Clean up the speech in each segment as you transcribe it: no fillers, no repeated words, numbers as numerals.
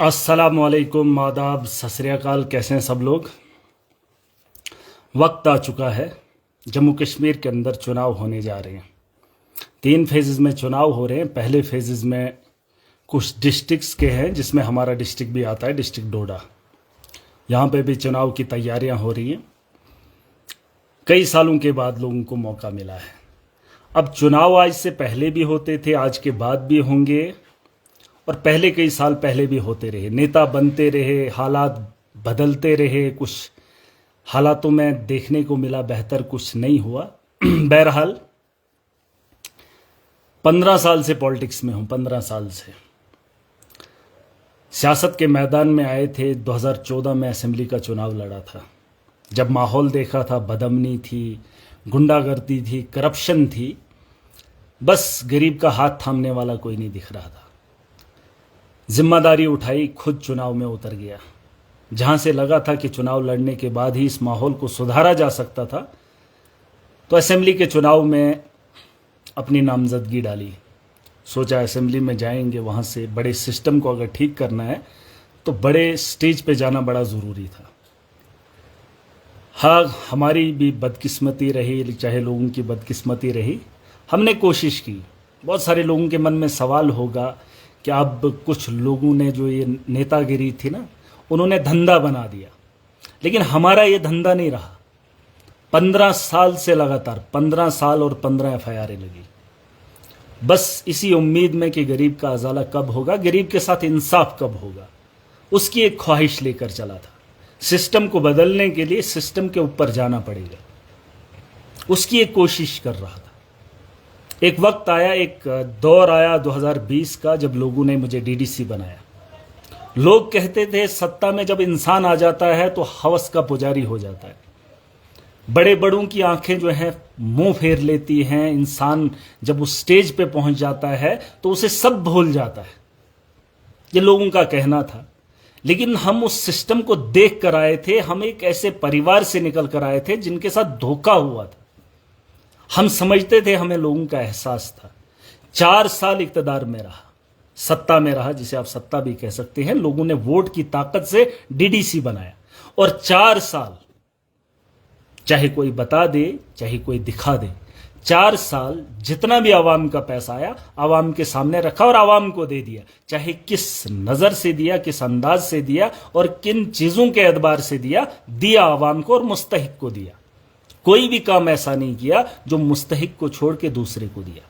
अस्सलामुअलैकुम, आदाब, सत श्री अकाल। कैसे हैं सब लोग। वक्त आ चुका है, जम्मू कश्मीर के अंदर चुनाव होने जा रहे हैं। 3 फेजेस में चुनाव हो रहे हैं। पहले फेजेस में कुछ डिस्ट्रिक्ट्स के हैं, जिसमें हमारा डिस्ट्रिक्ट भी आता है, डिस्ट्रिक्ट डोडा। यहाँ पे भी चुनाव की तैयारियां हो रही हैं। कई सालों के बाद लोगों को मौका मिला है। अब चुनाव आज से पहले भी होते थे, आज के बाद भी होंगे, और पहले कई साल पहले भी होते रहे। नेता बनते रहे, हालात बदलते रहे, कुछ हालातों में देखने को मिला बेहतर, कुछ नहीं हुआ। बहरहाल 15 साल से पॉलिटिक्स में हूं। 15 साल से सियासत के मैदान में आए थे। 2014 में असेंबली का चुनाव लड़ा था। जब माहौल देखा था, बदअमनी थी, गुंडागर्दी थी, करप्शन थी, बस गरीब का हाथ थामने वाला कोई नहीं दिख रहा था। जिम्मेदारी उठाई, खुद चुनाव में उतर गया। जहां से लगा था कि चुनाव लड़ने के बाद ही इस माहौल को सुधारा जा सकता था, तो असेंबली के चुनाव में अपनी नामजदगी डाली। सोचा असेंबली में जाएंगे, वहां से बड़े सिस्टम को अगर ठीक करना है तो बड़े स्टेज पे जाना बड़ा ज़रूरी था। हाँ, हमारी भी बदकिस्मती रही, चाहे लोगों की बदकिस्मती रही, हमने कोशिश की। बहुत सारे लोगों के मन में सवाल होगा कि अब कुछ लोगों ने जो ये नेतागिरी थी ना, उन्होंने धंधा बना दिया। लेकिन हमारा ये धंधा नहीं रहा। 15 साल से लगातार 15 साल और 15 एफआईआर लगी, बस इसी उम्मीद में कि गरीब का अजाला कब होगा, गरीब के साथ इंसाफ कब होगा, उसकी एक ख्वाहिश लेकर चला था। सिस्टम को बदलने के लिए सिस्टम के ऊपर जाना पड़ेगा, उसकी एक कोशिश कर रहा था। एक वक्त आया, एक दौर आया 2020 का, जब लोगों ने मुझे डीडीसी बनाया। लोग कहते थे सत्ता में जब इंसान आ जाता है तो हवस का पुजारी हो जाता है। बड़े बड़ों की आंखें जो हैं मुंह फेर लेती हैं। इंसान जब उस स्टेज पे पहुंच जाता है तो उसे सब भूल जाता है, ये लोगों का कहना था। लेकिन हम उस सिस्टम को देख कर आए थे। हम एक ऐसे परिवार से निकल कर आए थे जिनके साथ धोखा हुआ था। हम समझते थे, हमें लोगों का एहसास था। 4 साल इक्तदार में रहा, सत्ता में रहा, जिसे आप सत्ता भी कह सकते हैं। लोगों ने वोट की ताकत से डीडीसी बनाया, और 4 साल, चाहे कोई बता दे, चाहे कोई दिखा दे, 4 साल जितना भी आवाम का पैसा आया, आवाम के सामने रखा और आवाम को दे दिया। चाहे किस नजर से दिया, किस अंदाज से दिया, और किन चीजों के एतबार से दिया आवाम को और मुस्तहिक को दिया। कोई भी काम ऐसा नहीं किया जो मुस्तहिक को छोड़ के दूसरे को दिया।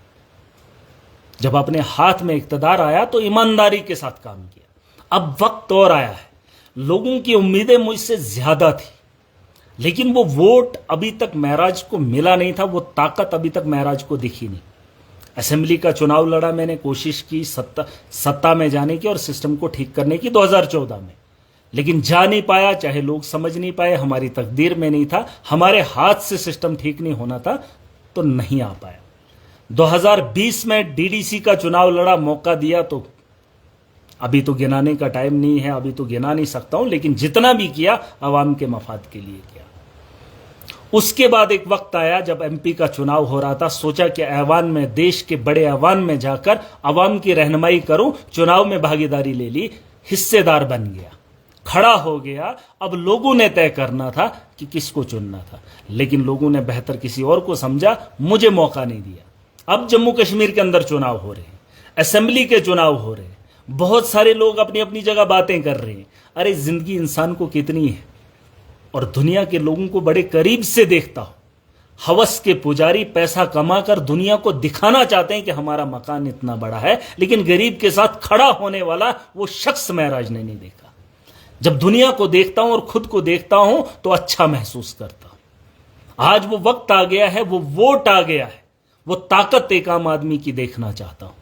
जब अपने हाथ में इक्तदार आया तो ईमानदारी के साथ काम किया। अब वक्त और आया है। लोगों की उम्मीदें मुझसे ज्यादा थी, लेकिन वो वोट अभी तक महराज को मिला नहीं था, वो ताकत अभी तक महराज को दिखी नहीं। असेंबली का चुनाव लड़ा मैंने, कोशिश की सत्ता में जाने की और सिस्टम को ठीक करने की 2014 में, लेकिन जा नहीं पाया। चाहे लोग समझ नहीं पाए, हमारी तकदीर में नहीं था, हमारे हाथ से सिस्टम ठीक नहीं होना था, तो नहीं आ पाया। 2020 में डीडीसी का चुनाव लड़ा, मौका दिया, तो अभी तो गिनाने का टाइम नहीं है, अभी तो गिना नहीं सकता हूं, लेकिन जितना भी किया आवाम के मफाद के लिए किया। उसके बाद एक वक्त आया जब एमपी का चुनाव हो रहा था। सोचा कि ऐवान में, देश के बड़े ऐवान में जाकर आवाम की रहनुमाई करूं। चुनाव में भागीदारी ले ली, हिस्सेदार बन गया, खड़ा हो गया। अब लोगों ने तय करना था कि किसको चुनना था, लेकिन लोगों ने बेहतर किसी और को समझा, मुझे मौका नहीं दिया। अब जम्मू कश्मीर के अंदर चुनाव हो रहे हैं, असेंबली के चुनाव हो रहे हैं। बहुत सारे लोग अपनी अपनी जगह बातें कर रहे हैं। अरे जिंदगी इंसान को कितनी है, और दुनिया के लोगों को बड़े करीब से देखता हूं। हवस के पुजारी पैसा कमाकर दुनिया को दिखाना चाहते हैं कि हमारा मकान इतना बड़ा है, लेकिन गरीब के साथ खड़ा होने वाला वो शख्स महराज ने नहीं देखा। जब दुनिया को देखता हूं और खुद को देखता हूं तो अच्छा महसूस करता हूं। आज वो वक्त आ गया है, वो वोट आ गया है, वो ताकत एक आम आदमी की देखना चाहता हूं।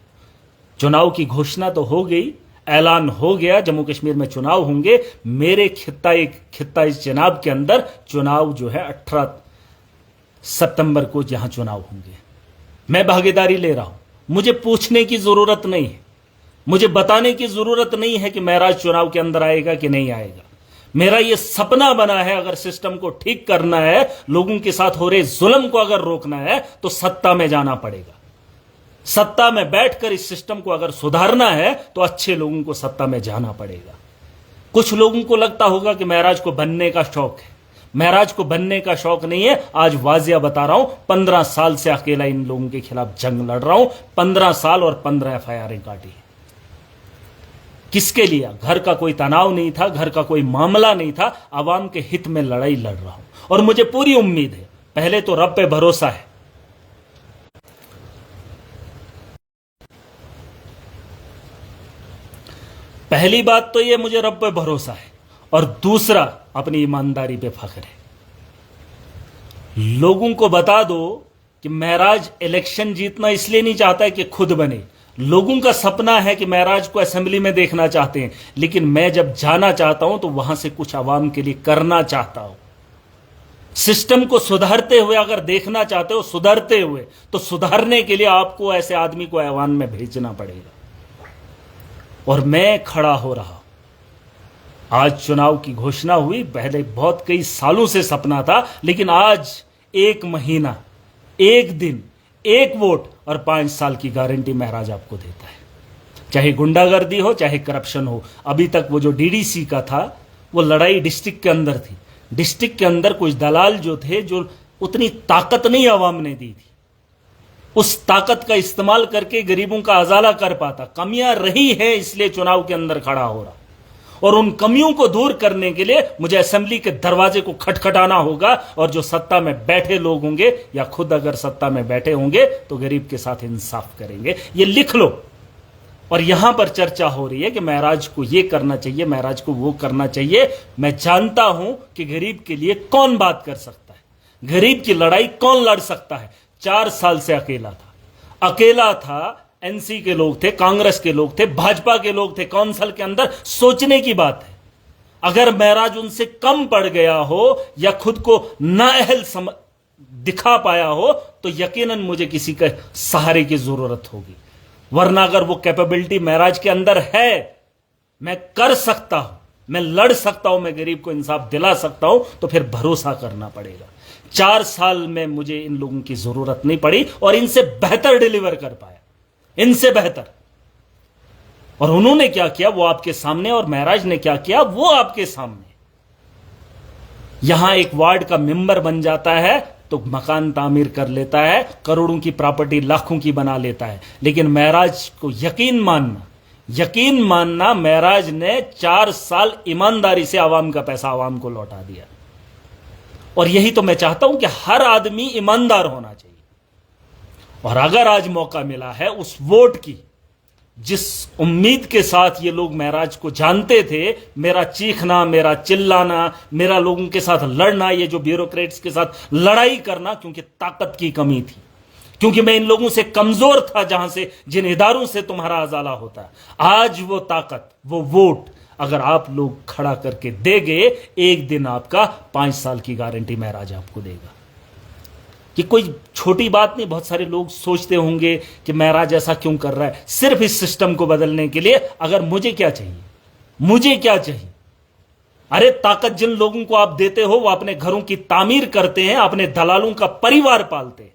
चुनाव की घोषणा तो हो गई, ऐलान हो गया, जम्मू कश्मीर में चुनाव होंगे। मेरे खित्ता इस जनाब के अंदर चुनाव जो है 18 सितंबर को जहां चुनाव होंगे। मैं भागीदारी ले रहा हूं। मुझे पूछने की जरूरत नहीं है, मुझे बताने की जरूरत नहीं है कि महराज चुनाव के अंदर आएगा कि नहीं आएगा। मेरा यह सपना बना है, अगर सिस्टम को ठीक करना है, लोगों के साथ हो रहे जुल्म को अगर रोकना है, तो सत्ता में जाना पड़ेगा। सत्ता में बैठकर इस सिस्टम को अगर सुधारना है तो अच्छे लोगों को सत्ता में जाना पड़ेगा। कुछ लोगों को लगता होगा कि महराज को बनने का शौक है। महराज को बनने का शौक नहीं है। आज वाजिया बता रहा हूं, 15 साल से अकेला इन लोगों के खिलाफ जंग लड़ रहा हूं। 15 साल और 15 एफआईआर काटी है। किसके लिए? घर का कोई तनाव नहीं था, घर का कोई मामला नहीं था, आवाम के हित में लड़ाई लड़ रहा हूं। और मुझे पूरी उम्मीद है, पहले तो रब पे भरोसा है। पहली बात तो ये, मुझे रब पे भरोसा है, और दूसरा अपनी ईमानदारी पे फख्र है। लोगों को बता दो कि महराज इलेक्शन जीतना इसलिए नहीं चाहता है कि खुद बने। लोगों का सपना है कि महराज को असेंबली में देखना चाहते हैं, लेकिन मैं जब जाना चाहता हूं तो वहां से कुछ आवाम के लिए करना चाहता हूं। सिस्टम को सुधारते हुए अगर देखना चाहते हो, सुधरते हुए, तो सुधारने के लिए आपको ऐसे आदमी को ऐवान में भेजना पड़ेगा। और मैं खड़ा हो रहा हूं। आज चुनाव की घोषणा हुई, पहले बहुत कई सालों से सपना था, लेकिन आज 1 महीना, 1 दिन, 1 वोट और 5 साल की गारंटी महराज आपको देता है। चाहे गुंडागर्दी हो, चाहे करप्शन हो। अभी तक वो जो डीडीसी का था, वो लड़ाई डिस्ट्रिक्ट के अंदर थी। डिस्ट्रिक्ट के अंदर कुछ दलाल जो थे, जो उतनी ताकत नहीं आवाम ने दी थी, उस ताकत का इस्तेमाल करके गरीबों का अजाला कर पाता। कमियां रही हैं, इसलिए चुनाव के अंदर खड़ा हो रहा। और उन कमियों को दूर करने के लिए मुझे असेंबली के दरवाजे को खटखटाना होगा। और जो सत्ता में बैठे लोग होंगे, या खुद अगर सत्ता में बैठे होंगे, तो गरीब के साथ इंसाफ करेंगे। ये लिख लो। और यहां पर चर्चा हो रही है कि महराज को ये करना चाहिए, महराज को वो करना चाहिए। मैं जानता हूं कि गरीब के लिए कौन बात कर सकता है, गरीब की लड़ाई कौन लड़ सकता है। 4 साल से अकेला था। एनसी के लोग थे, कांग्रेस के लोग थे, भाजपा के लोग थे काउंसिल के अंदर। सोचने की बात है, अगर महराज उनसे कम पड़ गया हो या खुद को नाअहल दिखा पाया हो, तो यकीनन मुझे किसी के सहारे की जरूरत होगी। वरना अगर वो कैपेबिलिटी महराज के अंदर है, मैं कर सकता हूं, मैं लड़ सकता हूं, मैं गरीब को इंसाफ दिला सकता हूं, तो फिर भरोसा करना पड़ेगा। 4 साल में मुझे इन लोगों की जरूरत नहीं पड़ी, और इनसे बेहतर डिलीवर कर पाया, इनसे बेहतर। और उन्होंने क्या किया वो आपके सामने, और महराज ने क्या किया वो आपके सामने। यहां एक वार्ड का मेंबर बन जाता है तो मकान तामीर कर लेता है, करोड़ों की प्रॉपर्टी लाखों की बना लेता है। लेकिन महराज को यकीन मानना, महराज ने 4 साल ईमानदारी से आवाम का पैसा आवाम को लौटा दिया। और यही तो मैं चाहता हूं कि हर आदमी ईमानदार होना चाहिए। और अगर आज मौका मिला है उस वोट की, जिस उम्मीद के साथ ये लोग महराज को जानते थे, मेरा चीखना, मेरा चिल्लाना, मेरा लोगों के साथ लड़ना, ये जो ब्यूरोक्रेट्स के साथ लड़ाई करना, क्योंकि ताकत की कमी थी, क्योंकि मैं इन लोगों से कमजोर था, जहां से, जिन इदारों से तुम्हारा अजाला होता है। आज वो ताकत, वो वोट अगर आप लोग खड़ा करके देंगे, एक दिन आपका 5 साल की गारंटी महराज आपको देगा। ये कोई छोटी बात नहीं। बहुत सारे लोग सोचते होंगे कि महराज ऐसा क्यों कर रहा है, सिर्फ इस सिस्टम को बदलने के लिए। अगर मुझे क्या चाहिए, अरे ताकत जिन लोगों को आप देते हो, वो अपने घरों की तामीर करते हैं, अपने दलालों का परिवार पालते हैं।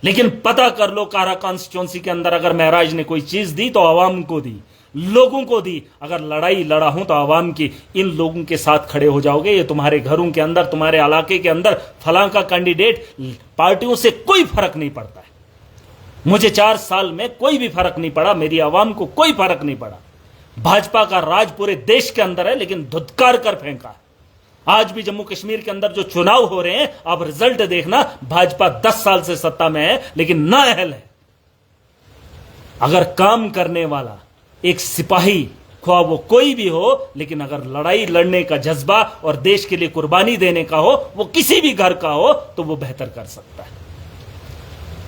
लेकिन पता कर लो, कारा कॉन्स्टिट्यूंसी के अंदर अगर महराज ने कोई चीज दी तो आवाम को दी, लोगों को दी। अगर लड़ाई लड़ा हूं तो आवाम की, इन लोगों के साथ खड़े हो जाओगे। ये तुम्हारे घरों के अंदर, तुम्हारे इलाके के अंदर फलां का कैंडिडेट, पार्टियों से कोई फर्क नहीं पड़ता है। मुझे 4 साल में कोई भी फर्क नहीं पड़ा, मेरी आवाम को कोई फर्क नहीं पड़ा। भाजपा का राज पूरे देश के अंदर है, लेकिन धुतकार कर फेंका। आज भी जम्मू कश्मीर के अंदर जो चुनाव हो रहे हैं, आप रिजल्ट देखना, भाजपा 10 साल से सत्ता में है, लेकिन नाअहल है। अगर काम करने वाला एक सिपाही, ख्वाह वो कोई भी हो, लेकिन अगर लड़ाई लड़ने का जज्बा और देश के लिए कुर्बानी देने का हो, वो किसी भी घर का हो, तो वो बेहतर कर सकता है।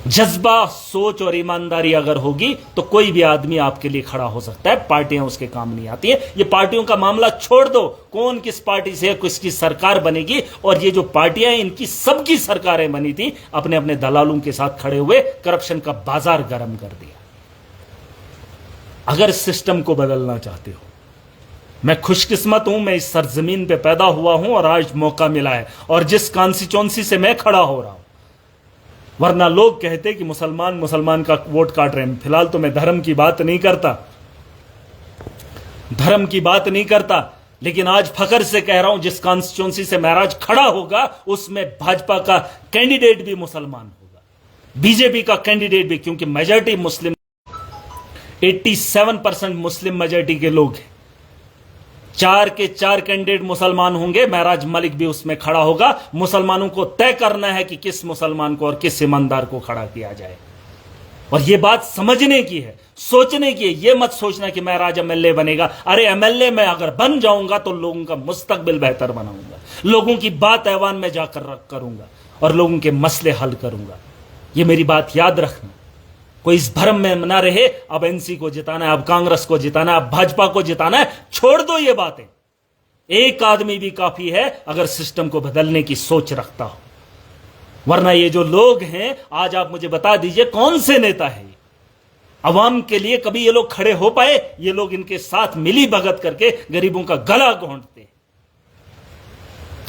जज्बा, सोच और ईमानदारी अगर होगी तो कोई भी आदमी आपके लिए खड़ा हो सकता है। पार्टियां उसके काम नहीं आती है। ये पार्टियों का मामला छोड़ दो, कौन किस पार्टी से किसकी सरकार बनेगी। और ये जो पार्टियां, इनकी सबकी सरकारें बनी थी, अपने अपने दलालों के साथ खड़े हुए करप्शन का बाजार गर्म कर दिया। अगर सिस्टम को बदलना चाहते हो, मैं खुशकिस्मत हूं, मैं इस सरजमीन पे पैदा हुआ हूं और आज मौका मिला है, और जिस कॉन्स्टिट्यूंसी से मैं खड़ा हो रहा हूं। वरना लोग कहते कि मुसलमान का वोट काट रहे हैं। फिलहाल तो मैं धर्म की बात नहीं करता, लेकिन आज फखर से कह रहा हूं, जिस कॉन्स्टिट्यूंसी से महराज खड़ा होगा उसमें भाजपा का कैंडिडेट भी मुसलमान होगा, बीजेपी का कैंडिडेट भी, क्योंकि मेजॉरिटी मुस्लिम, 87% मुस्लिम मेजॉरिटी के लोग हैं। 4 के 4 कैंडिडेट मुसलमान होंगे, महराज मलिक भी उसमें खड़ा होगा। मुसलमानों को तय करना है कि किस मुसलमान को और किस ईमानदार को खड़ा किया जाए, और यह बात समझने की है, सोचने की है। यह मत सोचना कि महराज एमएलए बनेगा। अरे एमएलए मैं अगर बन जाऊंगा तो लोगों का मुस्तकबिल बेहतर बनाऊंगा, लोगों की बात ऐवान में जाकर करूंगा और लोगों के मसले हल करूंगा। यह मेरी बात याद रखना। कोई इस भ्रम में ना रहे, अब एनसी को जिताना है, अब कांग्रेस को जिताना है, अब भाजपा को जिताना है। छोड़ दो ये बातें। एक आदमी भी काफी है अगर सिस्टम को बदलने की सोच रखता हो, वरना ये जो लोग हैं, आज आप मुझे बता दीजिए कौन से नेता है अवाम के लिए कभी ये लोग खड़े हो पाए? ये लोग इनके साथ मिली भगत करके गरीबों का गला घोंटते।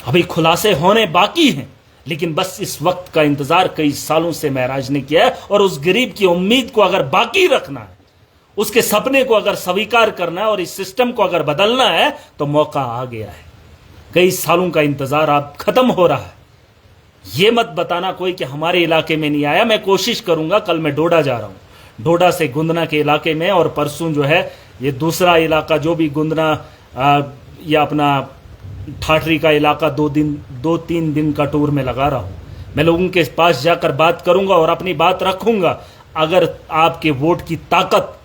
अभी खुलासे होने बाकी हैं, लेकिन बस इस वक्त का इंतजार कई सालों से महराज ने किया है। और उस गरीब की उम्मीद को अगर बाकी रखना है, उसके सपने को अगर स्वीकार करना है और इस सिस्टम को अगर बदलना है, तो मौका आ गया है। कई सालों का इंतजार अब खत्म हो रहा है। यह मत बताना कोई कि हमारे इलाके में नहीं आया। मैं कोशिश करूंगा, कल मैं डोडा जा रहा हूं, डोडा से गुंदना के इलाके में, और परसों जो है ये दूसरा इलाका जो भी गुंदना या अपना ठाठरी का इलाका 2-3 दिन का टूर में लगा रहा हूं। मैं लोगों के पास जाकर बात करूंगा और अपनी बात रखूंगा। अगर आपके वोट की ताकत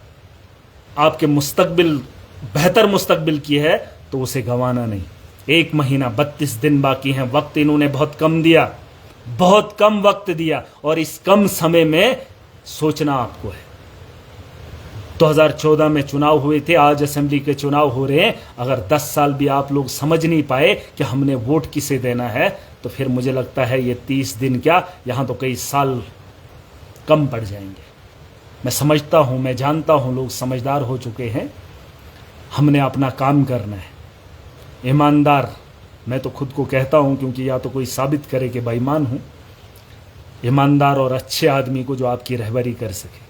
आपके मुस्तकबिल, बेहतर मुस्तकबिल की है, तो उसे गंवाना नहीं। 1 महीना 32 दिन बाकी हैं। वक्त इन्होंने बहुत कम दिया, बहुत कम वक्त दिया, और इस कम समय में सोचना आपको है। 2014 में चुनाव हुए थे, आज असेंबली के चुनाव हो रहे हैं। अगर 10 साल भी आप लोग समझ नहीं पाए कि हमने वोट किसे देना है, तो फिर मुझे लगता है ये 30 दिन क्या, यहां तो कई साल कम पड़ जाएंगे। मैं समझता हूं, मैं जानता हूं, लोग समझदार हो चुके हैं। हमने अपना काम करना है। ईमानदार मैं तो खुद को कहता हूं, क्योंकि या तो कोई साबित करे कि बेईमान हूं। ईमानदार और अच्छे आदमी को जो आपकी रहबरी कर सके।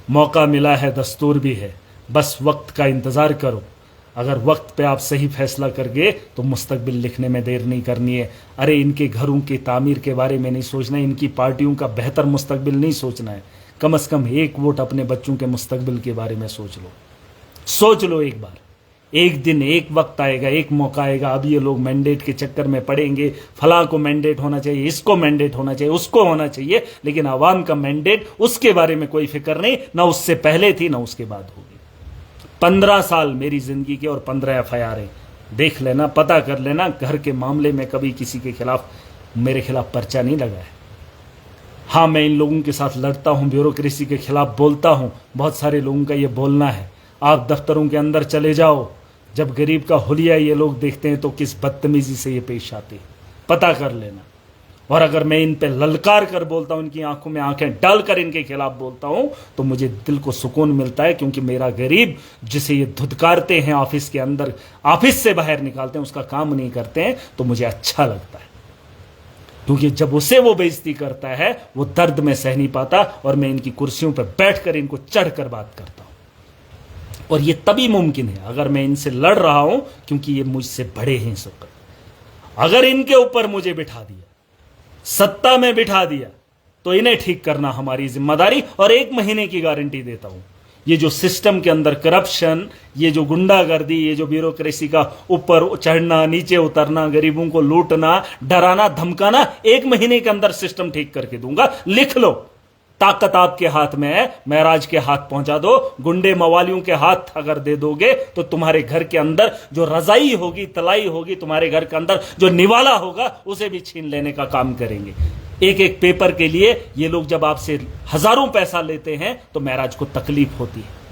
मौका मिला है, दस्तूर भी है, बस वक्त का इंतज़ार करो। अगर वक्त पे आप सही फैसला कर गए तो मुस्तकबिल लिखने में देर नहीं करनी है। अरे इनके घरों की तामीर के बारे में नहीं सोचना है, इनकी पार्टियों का बेहतर मुस्तकबिल नहीं सोचना है। कम से कम एक वोट अपने बच्चों के मुस्तकबिल के बारे में सोच लो। सोच लो एक बार। एक दिन, एक वक्त आएगा, एक मौका आएगा। अब ये लोग मैंडेट के चक्कर में पड़ेंगे, फलां को मैंडेट होना चाहिए, इसको मैंडेट होना चाहिए, उसको होना चाहिए, लेकिन आवाम का मैंडेट, उसके बारे में कोई फिक्र नहीं, ना उससे पहले थी ना उसके बाद होगी। 15 साल मेरी जिंदगी के और 15 FIR देख लेना, पता कर लेना। घर के मामले में कभी किसी के खिलाफ, मेरे खिलाफ पर्चा नहीं लगा है। हाँ, मैं इन लोगों के साथ लड़ता हूं, ब्यूरोक्रेसी के खिलाफ बोलता हूं। बहुत सारे लोगों का ये बोलना है। आप दफ्तरों के अंदर चले जाओ, जब गरीब का हुलिया ये लोग देखते हैं तो किस बदतमीजी से ये पेश आते हैं, पता कर लेना। और अगर मैं इन पे ललकार कर बोलता हूं, इनकी आंखों में आंखें डालकर इनके खिलाफ बोलता हूं, तो मुझे दिल को सुकून मिलता है, क्योंकि मेरा गरीब जिसे ये धुतकारते हैं, ऑफिस के अंदर, ऑफिस से बाहर निकालते हैं, उसका काम नहीं करते हैं, तो मुझे अच्छा लगता है। क्योंकि जब उसे वो बेइज्जती करता है, वो दर्द में सह नहीं पाता, और मैं इनकी कुर्सियों पर बैठकर इनको चढ़कर बात करता हूं। और ये तभी मुमकिन है अगर मैं इनसे लड़ रहा हूं, क्योंकि ये मुझसे बड़े हैं इस वक्त। अगर इनके ऊपर मुझे बिठा दिया, सत्ता में बिठा दिया, तो इन्हें ठीक करना हमारी जिम्मेदारी। और 1 महीने की गारंटी देता हूं, ये जो सिस्टम के अंदर करप्शन, ये जो गुंडागर्दी, ये जो ब्यूरोक्रेसी का ऊपर चढ़ना, नीचे उतरना, गरीबों को लूटना, डराना, धमकाना, 1 महीने के अंदर सिस्टम ठीक करके दूंगा। लिख लो, ताकत आपके हाथ में है, महराज के हाथ पहुंचा दो। गुंडे मवालियों के हाथ अगर दे दोगे, तो तुम्हारे घर के अंदर जो रजाई होगी, तलाई होगी, तुम्हारे घर के अंदर जो निवाला होगा, उसे भी छीन लेने का काम करेंगे। एक एक पेपर के लिए ये लोग जब आपसे हजारों पैसा लेते हैं, तो महराज को तकलीफ होती है।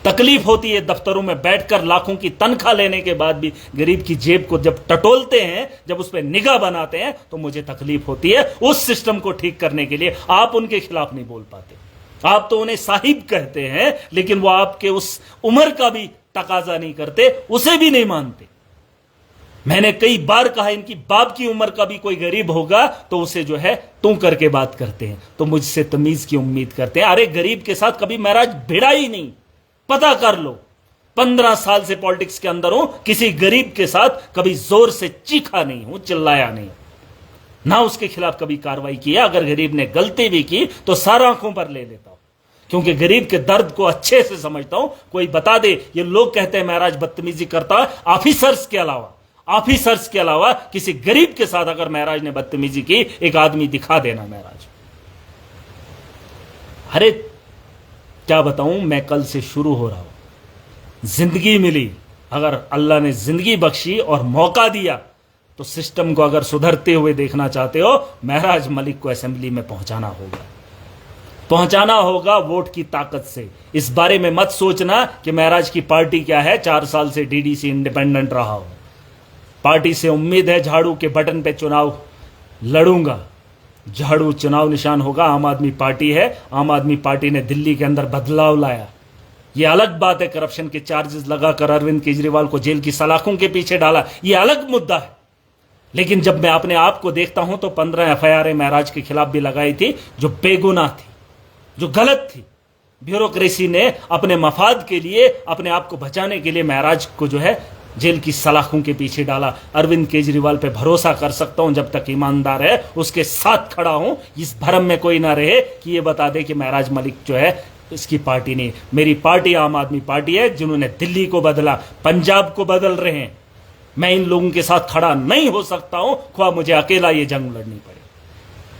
तकलीफ होती है दफ्तरों में बैठकर लाखों की तनख्वाह लेने के बाद भी गरीब की जेब को जब टटोलते हैं, जब उस पर निगाह बनाते हैं, तो मुझे तकलीफ होती है। उस सिस्टम को ठीक करने के लिए आप उनके खिलाफ नहीं बोल पाते। आप तो उन्हें साहिब कहते हैं, लेकिन वो आपके उस उम्र का भी तकाजा नहीं करते, उसे भी नहीं मानते। मैंने कई बार कहा, इनकी बाप की उम्र का भी कोई गरीब होगा तो उसे जो है तू करके बात करते हैं, तो मुझसे तमीज की उम्मीद करते हैं। अरे गरीब के साथ कभी महराज भिड़ा ही नहीं, पता कर लो। 15 साल से पॉलिटिक्स के अंदर हूं, किसी गरीब के साथ कभी जोर से चीखा नहीं हूं, चिल्लाया नहीं, ना उसके खिलाफ कभी कार्रवाई किया। अगर गरीब ने गलती भी की तो सारा आंखों पर ले लेता हूं, क्योंकि गरीब के दर्द को अच्छे से समझता हूं। कोई बता दे, ये लोग कहते हैं महराज बदतमीजी करता है, ऑफिसर्स के अलावा किसी गरीब के साथ अगर महराज ने बदतमीजी की, एक आदमी दिखा देना महराज। अरे क्या बताऊं, मैं कल से शुरू हो रहा हूं, जिंदगी मिली, अगर अल्लाह ने जिंदगी बख्शी और मौका दिया तो सिस्टम को अगर सुधरते हुए देखना चाहते हो, महराज मलिक को असेंबली में पहुंचाना होगा वोट की ताकत से। इस बारे में मत सोचना कि महराज की पार्टी क्या है, 4 साल से डीडीसी इंडिपेंडेंट रहा हो। पार्टी से उम्मीद है झाड़ू के बटन पे चुनाव लड़ूंगा, झाड़ू चुनाव निशान होगा। आम आदमी पार्टी है, आम आदमी पार्टी ने दिल्ली के अंदर बदलाव लाया। यह अलग बात है, करप्शन के चार्जेस लगाकर अरविंद केजरीवाल को जेल की सलाखों के पीछे डाला, यह अलग मुद्दा है। लेकिन जब मैं अपने आप को देखता हूं तो 15 एफआईआर महराज के खिलाफ भी लगाई थी, जो बेगुनाह थी, जो गलत थी। ब्यूरोक्रेसी ने अपने मफाद के लिए, अपने आप को बचाने के लिए महराज को जो है जेल की सलाखों के पीछे डाला। अरविंद केजरीवाल पे भरोसा कर सकता हूं, जब तक ईमानदार है उसके साथ खड़ा हूं। इस भरम में कोई ना रहे कि ये बता दे कि महराज मलिक जो है इसकी पार्टी नहीं। मेरी पार्टी आम आदमी पार्टी है, जिन्होंने दिल्ली को बदला, पंजाब को बदल रहे हैं। मैं इन लोगों के साथ खड़ा नहीं हो सकता हूं, ख्वाह मुझे अकेला ये जंग लड़नी पड़े।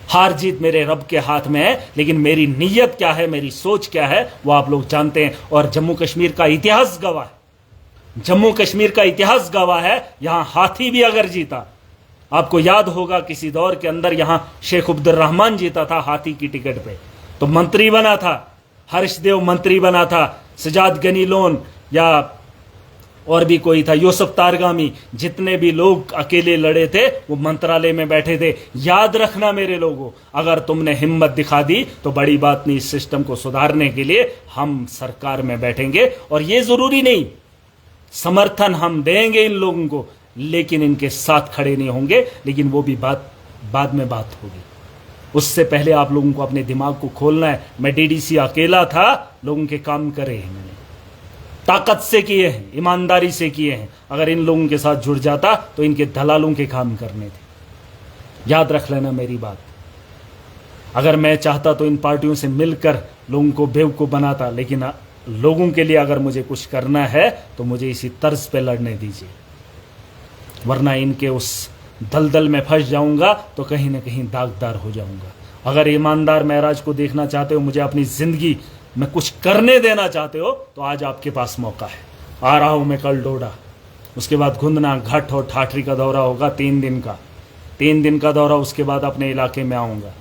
हार जीत मेरे रब के हाथ में है, लेकिन मेरी नीयत क्या है, मेरी सोच क्या है, वो आप लोग जानते हैं। और जम्मू कश्मीर का इतिहास गवाह है, जम्मू कश्मीर का इतिहास गवाह है। यहां हाथी भी अगर जीता, आपको याद होगा किसी दौर के अंदर यहां शेख अब्दुल रहमान जीता था हाथी की टिकट पे, तो मंत्री बना था, हर्षदेव मंत्री बना था, सजाद गनी लोन या और भी कोई था, यूसुफ तारगामी, जितने भी लोग अकेले लड़े थे वो मंत्रालय में बैठे थे। याद रखना मेरे लोगों, अगर तुमने हिम्मत दिखा दी तो बड़ी बात नहीं, इस सिस्टम को सुधारने के लिए हम सरकार में बैठेंगे। और ये जरूरी नहीं, समर्थन हम देंगे इन लोगों को, लेकिन इनके साथ खड़े नहीं होंगे। लेकिन वो भी बाद में बात होगी। उससे पहले आप लोगों को अपने दिमाग को खोलना है। मैं डीडीसी अकेला था, लोगों के काम करे हैं, मैंने ताकत से किए हैं, ईमानदारी से किए हैं। अगर इन लोगों के साथ जुड़ जाता तो इनके दलालों के काम करने थे। याद रख लेना मेरी बात। अगर मैं चाहता तो इन पार्टियों से मिलकर लोगों को बेवकूफ बनाता, लेकिन लोगों के लिए अगर मुझे कुछ करना है तो मुझे इसी तर्ज पे लड़ने दीजिए, वरना इनके उस दलदल में फंस जाऊंगा तो कहीं ना कहीं दागदार हो जाऊंगा। अगर ईमानदार महराज को देखना चाहते हो, मुझे अपनी जिंदगी में कुछ करने देना चाहते हो, तो आज आपके पास मौका है। आ रहा हूं मैं कल डोडा, उसके बाद घुंदना, घट और ठाठरी का दौरा होगा 3 दिन का दौरा। उसके बाद अपने इलाके में आऊंगा।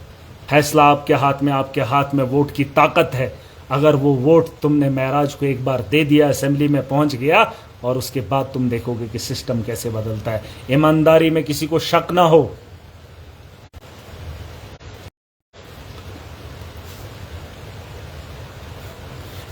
फैसला आपके हाथ में, आपके हाथ में वोट की ताकत है। अगर वो वोट तुमने महराज को एक बार दे दिया, असेंबली में पहुंच गया, और उसके बाद तुम देखोगे कि सिस्टम कैसे बदलता है। ईमानदारी में किसी को शक ना हो,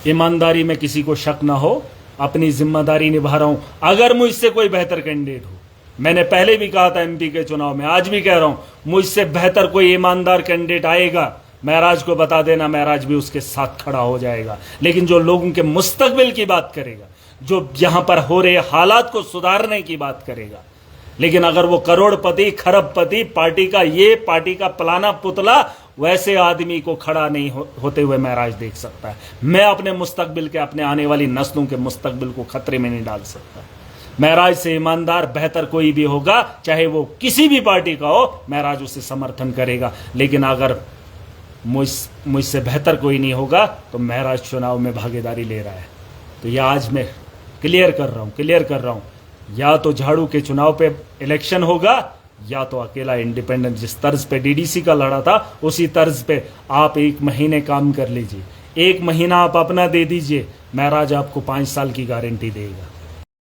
ईमानदारी में किसी को शक ना हो, अपनी जिम्मेदारी निभा रहा हूं। अगर मुझसे कोई बेहतर कैंडिडेट हो, मैंने पहले भी कहा था एमपी के चुनाव में, आज भी कह रहा हूं, मुझसे बेहतर कोई ईमानदार कैंडिडेट आएगा, महराज को बता देना, महराज भी उसके साथ खड़ा हो जाएगा। लेकिन जो लोगों के मुस्तकबिल की बात करेगा, जो यहां पर हो रहे हालात को सुधारने की बात करेगा, लेकिन अगर वो करोड़पति, खरबपति, पार्टी का पलाना पुतला, वैसे आदमी को खड़ा नहीं होते हुए महराज देख सकता है। मैं अपने मुस्तकबिल के, अपने आने वाली नस्लों के मुस्तकबिल को खतरे में नहीं डाल सकता। महराज से ईमानदार बेहतर कोई भी होगा, चाहे वो किसी भी पार्टी का हो, महराज उसे समर्थन करेगा। लेकिन अगर मुझसे बेहतर कोई नहीं होगा तो महराज चुनाव में भागीदारी ले रहा है। तो यह आज मैं क्लियर कर रहा हूं, या तो झाड़ू के चुनाव पे इलेक्शन होगा, या तो अकेला इंडिपेंडेंट। जिस तर्ज पे डीडीसी का लड़ा था, उसी तर्ज पे आप 1 महीने काम कर लीजिए, 1 महीना आप अपना दे दीजिए, महराज आपको 5 साल की गारंटी देगा।